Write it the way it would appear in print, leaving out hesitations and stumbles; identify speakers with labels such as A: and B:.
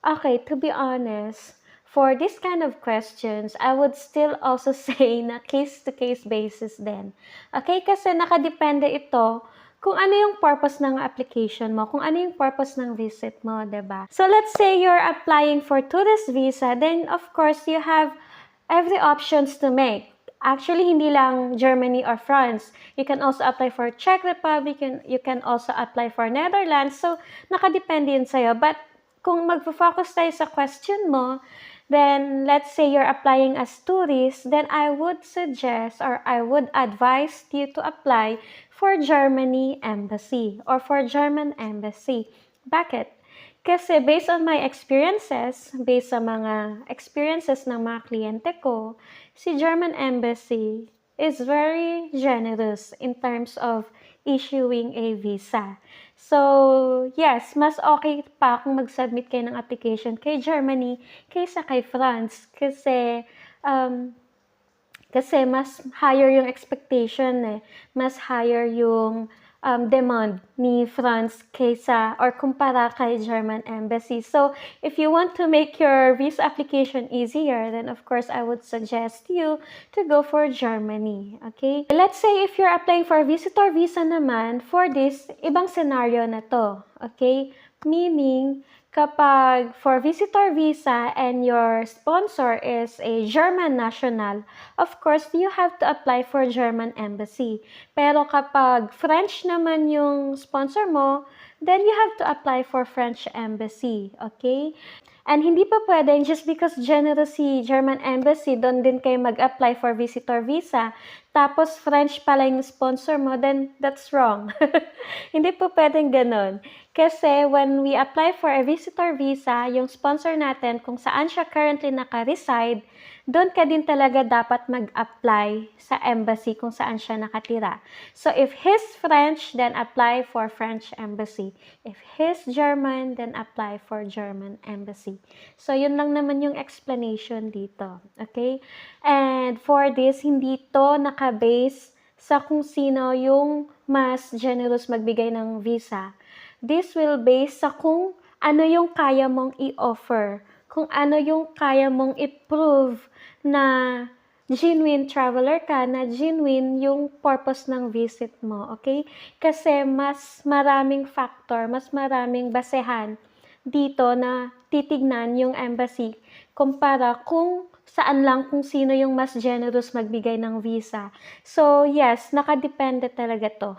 A: Okay, to be honest, for this kind of questions, I would still also say na case-to-case basis din. Okay, kasi nakadepende ito kung ano yung purpose ng application mo, kung ano yung purpose ng visit mo, 'di ba? So let's say you're applying for tourist visa, then of course you have every options to make. Actually, hindi lang Germany or France. You can also apply for Czech Republic, you can also apply for Netherlands. So, nakadepende yun sa'yo. But, kung magfo-focus tayo sa question mo, then let's say you're applying as tourist, then I would suggest or I would advise you to apply for Germany Embassy or for German Embassy. Bakit? Kasi based on my experiences, based sa mga experiences ng mga kliyente ko, si German Embassy is very generous in terms of issuing a visa. So, yes, mas okay pa kung mag-submit kayo ng application kay Germany kaysa kay France. Kasi mas higher yung expectation eh. Mas higher yung demand ni France kaysa or kumpara kay German Embassy. So, if you want to make your visa application easier, then of course, I would suggest you to go for Germany. Okay? Let's say if you're applying for visitor visa naman, for this, ibang scenario na to. Okay? Meaning, kapag for visitor visa and your sponsor is a German national, of course, you have to apply for German Embassy. Pero kapag French naman yung sponsor mo, then you have to apply for French Embassy. Okay? And hindi pa pwedeng just because generous si German Embassy, doon din kayo mag-apply for visitor visa, tapos French pala yung sponsor mo, then that's wrong. Hindi pa pwedeng ganun. Kasi when we apply for a visitor visa, yung sponsor natin, kung saan siya currently naka-reside, doon ka din talaga dapat mag-apply sa embassy kung saan siya nakatira. So if he's French, then apply for French embassy. If he's German, then apply for German embassy. So yun lang naman yung explanation dito. Okay? And for this, hindi to naka-base sa kung sino yung mas generous magbigay ng visa. This will base sa kung ano yung kaya mong i-offer, kung ano yung kaya mong i-prove na genuine traveler ka, na genuine yung purpose ng visit mo, okay? Kasi mas maraming factor, mas maraming basehan dito na titignan yung embassy kumpara kung saan lang kung sino yung mas generous magbigay ng visa. So, yes, nakadepende talaga to.